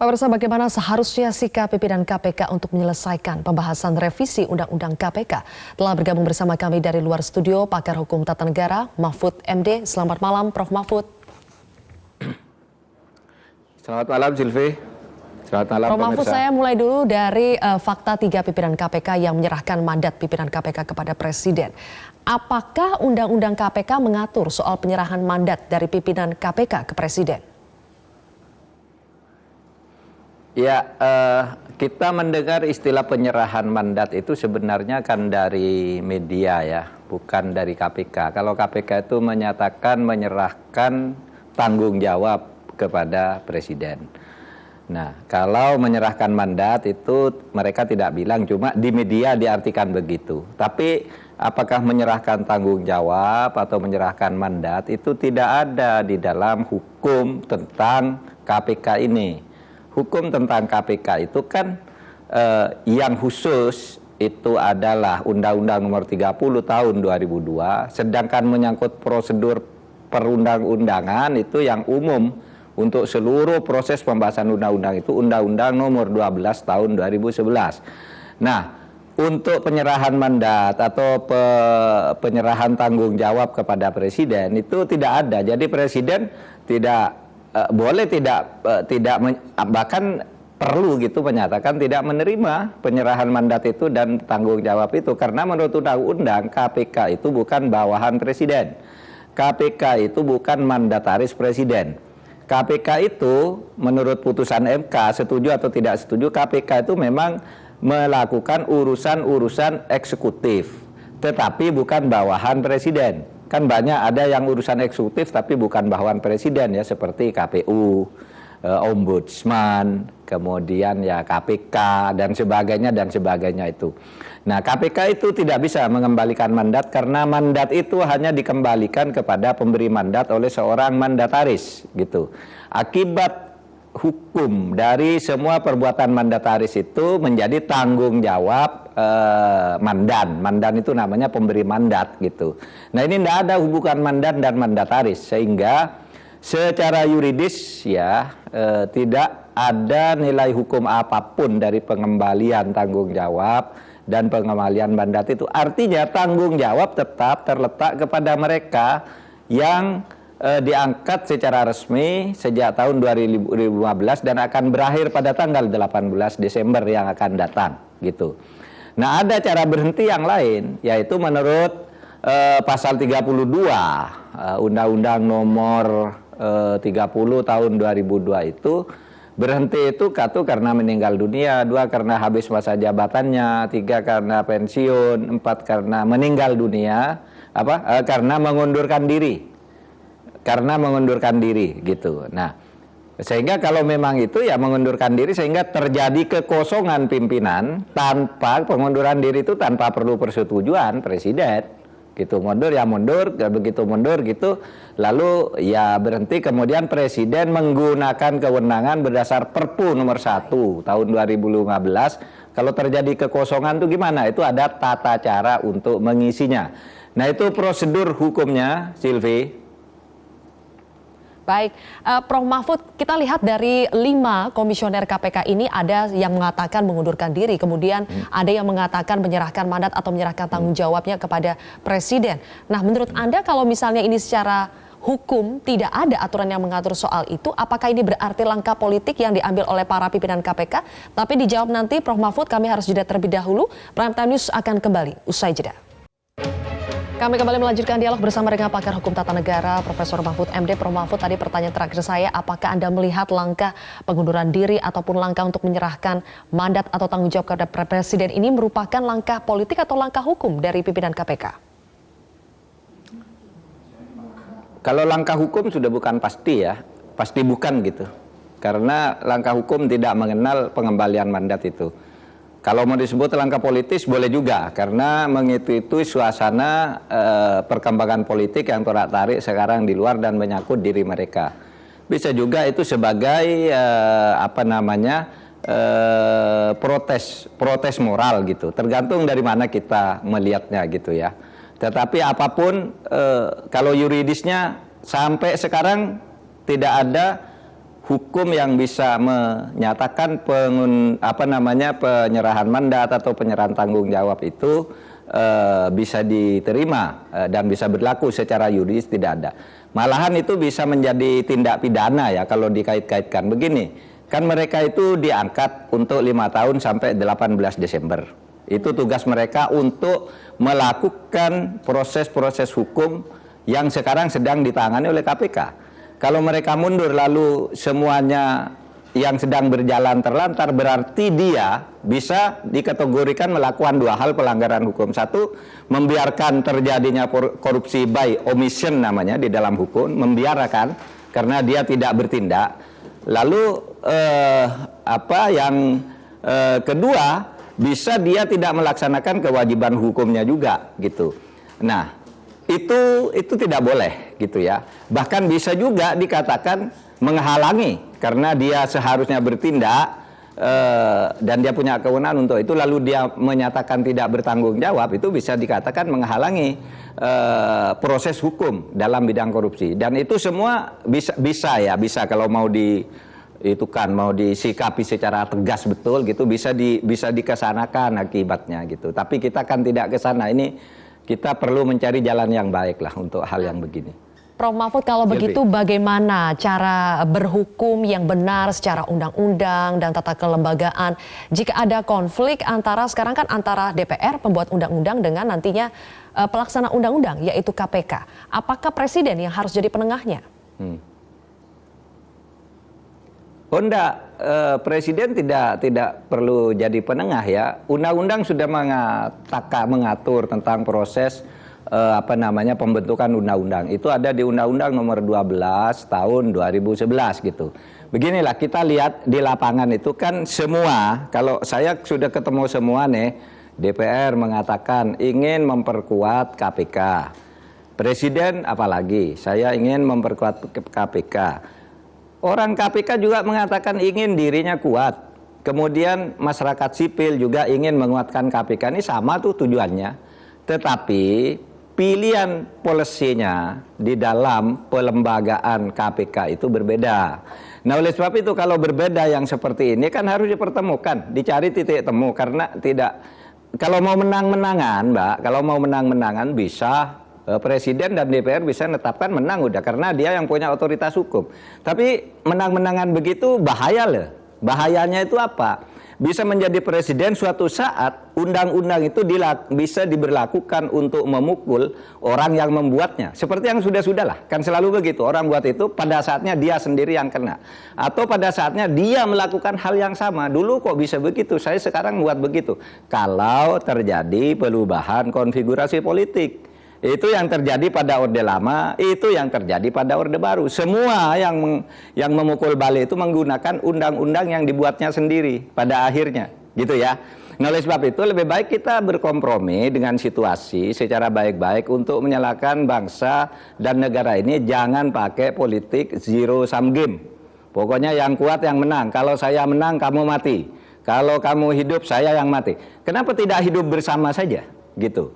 Pemirsa, bagaimana seharusnya sikap pimpinan KPK untuk menyelesaikan pembahasan revisi Undang-Undang KPK? Telah bergabung bersama kami dari luar studio pakar hukum tata negara, Mahfud MD. Selamat malam, Prof. Mahfud. Selamat malam, Silvi. Selamat malam, Prof. Mahfud, saya mulai dulu dari fakta 3 pimpinan KPK yang menyerahkan mandat pimpinan KPK kepada Presiden. Apakah Undang-Undang KPK mengatur soal penyerahan mandat dari pimpinan KPK ke Presiden? Ya, kita mendengar istilah penyerahan mandat itu sebenarnya kan dari media ya, bukan dari KPK. Kalau KPK itu menyatakan menyerahkan tanggung jawab kepada Presiden. Nah, kalau menyerahkan mandat itu mereka tidak bilang, cuma di media diartikan begitu. Tapi apakah menyerahkan tanggung jawab atau menyerahkan mandat itu tidak ada di dalam hukum tentang KPK ini. Hukum tentang KPK itu kan yang khusus itu adalah Undang-Undang Nomor 30 Tahun 2002, sedangkan menyangkut prosedur perundang-undangan itu yang umum untuk seluruh proses pembahasan undang-undang itu Undang-Undang Nomor 12 Tahun 2011. Nah, untuk penyerahan mandat atau penyerahan tanggung jawab kepada Presiden itu tidak ada. Jadi Presiden tidak boleh bahkan perlu gitu menyatakan tidak menerima penyerahan mandat itu dan tanggung jawab itu, karena menurut undang-undang KPK itu bukan bawahan Presiden. KPK itu bukan mandataris Presiden. KPK itu menurut putusan MK, setuju atau tidak setuju, KPK itu memang melakukan urusan-urusan eksekutif, tetapi bukan bawahan Presiden. Kan banyak ada yang urusan eksekutif tapi bukan bawahan Presiden ya, seperti KPU, Ombudsman, kemudian ya KPK dan sebagainya itu. Nah, KPK itu tidak bisa mengembalikan mandat karena mandat itu hanya dikembalikan kepada pemberi mandat oleh seorang mandataris gitu. Akibat hukum dari semua perbuatan mandataris itu menjadi tanggung jawab mandan itu namanya pemberi mandat gitu. Nah, ini tidak ada hubungan mandan dan mandataris, sehingga secara yuridis ya tidak ada nilai hukum apapun dari pengembalian tanggung jawab dan pengembalian mandat itu. Artinya tanggung jawab tetap terletak kepada mereka yang diangkat secara resmi sejak tahun 2015 dan akan berakhir pada tanggal 18 Desember yang akan datang gitu. Nah, ada cara berhenti yang lain, yaitu menurut pasal 32 Undang-Undang Nomor 30 Tahun 2002 itu, berhenti itu satu karena meninggal dunia, dua karena habis masa jabatannya, tiga karena pensiun, empat karena meninggal dunia, karena mengundurkan diri. Karena mengundurkan diri gitu. Nah, sehingga kalau memang itu ya mengundurkan diri sehingga terjadi kekosongan pimpinan tanpa pengunduran diri itu tanpa perlu persetujuan Presiden gitu. Mundur ya mundur, begitu mundur gitu lalu ya berhenti, kemudian Presiden menggunakan kewenangan berdasar Perpu nomor 1 tahun 2015. Kalau terjadi kekosongan itu gimana? Itu ada tata cara untuk mengisinya. Nah, itu prosedur hukumnya, Silvi. Baik, Prof. Mahfud, kita lihat dari 5 komisioner KPK ini ada yang mengatakan mengundurkan diri, kemudian ada yang mengatakan menyerahkan mandat atau menyerahkan tanggung jawabnya kepada Presiden. Nah, menurut Anda kalau misalnya ini secara hukum tidak ada aturan yang mengatur soal itu, apakah ini berarti langkah politik yang diambil oleh para pimpinan KPK? Tapi dijawab nanti, Prof. Mahfud, kami harus jeda terlebih dahulu. Prime Time News akan kembali usai jeda. Kami kembali melanjutkan dialog bersama dengan pakar hukum tata negara, Profesor Mahfud MD. Prof. Mahfud, tadi pertanyaan terakhir saya, apakah Anda melihat langkah pengunduran diri ataupun langkah untuk menyerahkan mandat atau tanggung jawab kepada Presiden ini merupakan langkah politik atau langkah hukum dari pimpinan KPK? Kalau langkah hukum sudah bukan pasti ya, pasti bukan gitu. Karena langkah hukum tidak mengenal pengembalian mandat itu. Kalau mau disebut langkah politis boleh juga, karena mengikuti suasana perkembangan politik yang torak-tarik sekarang di luar dan menyangkut diri mereka. Bisa juga itu sebagai protes moral gitu, tergantung dari mana kita melihatnya gitu ya. Tetapi apapun, kalau yuridisnya sampai sekarang tidak ada hukum yang bisa menyatakan penyerahan mandat atau penyerahan tanggung jawab itu bisa diterima dan bisa berlaku secara yuridis, tidak ada. Malahan itu bisa menjadi tindak pidana ya kalau dikait-kaitkan. Begini, kan mereka itu diangkat untuk 5 tahun sampai 18 Desember. Itu tugas mereka untuk melakukan proses-proses hukum yang sekarang sedang ditangani oleh KPK. Kalau mereka mundur lalu semuanya yang sedang berjalan terlantar, berarti dia bisa dikategorikan melakukan 2 hal pelanggaran hukum. 1, membiarkan terjadinya korupsi by omission namanya di dalam hukum, membiarkan karena dia tidak bertindak. Lalu kedua, bisa dia tidak melaksanakan kewajiban hukumnya juga gitu. Nah, itu tidak boleh gitu ya. Bahkan bisa juga dikatakan menghalangi karena dia seharusnya bertindak dan dia punya kewenangan untuk itu, lalu dia menyatakan tidak bertanggung jawab, itu bisa dikatakan menghalangi proses hukum dalam bidang korupsi. Dan itu semua bisa kalau mau mau disikapi secara tegas betul gitu, bisa dikesanakan akibatnya gitu. Tapi kita kan tidak ke sana. Ini kita perlu mencari jalan yang baik lah untuk hal yang begini. Prof. Mahfud, kalau begitu bagaimana cara berhukum yang benar secara undang-undang dan tata kelembagaan jika ada konflik sekarang kan antara DPR pembuat undang-undang dengan nantinya pelaksana undang-undang yaitu KPK. Apakah presiden yang harus jadi penengahnya? Oh enggak, presiden tidak perlu jadi penengah ya. Undang-undang sudah mengatur tentang proses pembentukan undang-undang. Itu ada di Undang-Undang Nomor 12 Tahun 2011 gitu. Beginilah kita lihat di lapangan itu kan semua, kalau saya sudah ketemu semua nih, DPR mengatakan ingin memperkuat KPK. Presiden apalagi, saya ingin memperkuat KPK. Orang KPK juga mengatakan ingin dirinya kuat. Kemudian masyarakat sipil juga ingin menguatkan KPK. Ini sama tuh tujuannya. Tetapi pilihan polisinya di dalam pelembagaan KPK itu berbeda. Nah oleh sebab itu kalau berbeda yang seperti ini kan harus dipertemukan, dicari titik temu. Karena kalau mau menang-menangan Mbak, kalau mau menang-menangan bisa Presiden dan DPR bisa menetapkan menang udah karena dia yang punya otoritas hukum. Tapi menang-menangan begitu bahaya loh. Bahayanya itu apa? Bisa menjadi presiden suatu saat undang-undang itu bisa diberlakukan untuk memukul orang yang membuatnya. Seperti yang sudah-sudah lah. Kan selalu begitu. Orang buat itu pada saatnya dia sendiri yang kena. Atau pada saatnya dia melakukan hal yang sama. Dulu kok bisa begitu, saya sekarang buat begitu. Kalau terjadi perubahan konfigurasi politik. Itu yang terjadi pada Orde Lama, itu yang terjadi pada Orde Baru. Semua yang memukul balik itu menggunakan undang-undang yang dibuatnya sendiri pada akhirnya, gitu ya. Nah, oleh sebab itu lebih baik kita berkompromi dengan situasi secara baik-baik untuk menyelamatkan bangsa dan negara ini. Jangan pakai politik zero sum game. Pokoknya yang kuat yang menang. Kalau saya menang, kamu mati. Kalau kamu hidup, saya yang mati. Kenapa tidak hidup bersama saja, gitu?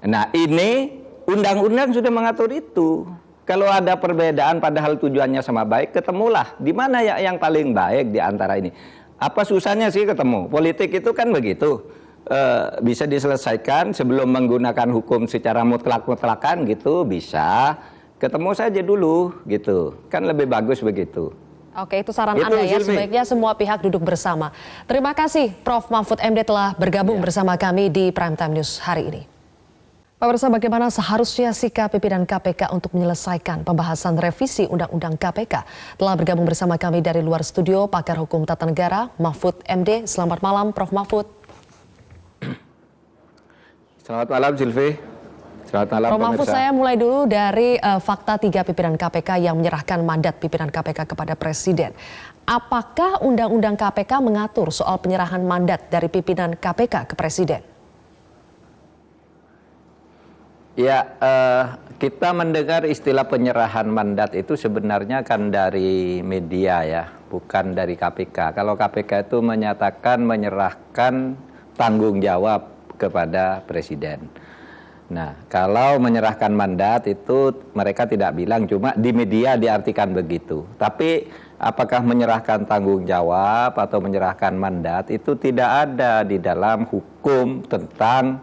Nah ini undang-undang sudah mengatur itu. Kalau ada perbedaan padahal tujuannya sama baik, ketemulah. Di mana ya yang paling baik di antara ini? Apa susahnya sih ketemu? Politik itu kan begitu. Bisa diselesaikan sebelum menggunakan hukum secara mutlak-mutlakan gitu, bisa. Ketemu saja dulu gitu. Kan lebih bagus begitu. Oke, itu saran Anda ya, sebaiknya semua pihak duduk bersama. Terima kasih Prof. Mahfud MD telah bergabung bersama kami di Prime Time News hari ini. Pemirsa, bagaimana seharusnya sikap pimpinan KPK untuk menyelesaikan pembahasan revisi Undang-Undang KPK? Telah bergabung bersama kami dari luar studio pakar hukum tata negara Mahfud MD. Selamat malam Prof. Mahfud. Selamat malam Silvi. Selamat malam Prof. Mahfud, saya mulai dulu dari fakta 3 pimpinan KPK yang menyerahkan mandat pimpinan KPK kepada Presiden. Apakah Undang-Undang KPK mengatur soal penyerahan mandat dari pimpinan KPK ke Presiden? Ya, kita mendengar istilah penyerahan mandat itu sebenarnya kan dari media ya, bukan dari KPK. Kalau KPK itu menyatakan menyerahkan tanggung jawab kepada Presiden. Nah, kalau menyerahkan mandat itu mereka tidak bilang, cuma di media diartikan begitu. Tapi apakah menyerahkan tanggung jawab atau menyerahkan mandat itu tidak ada di dalam hukum tentang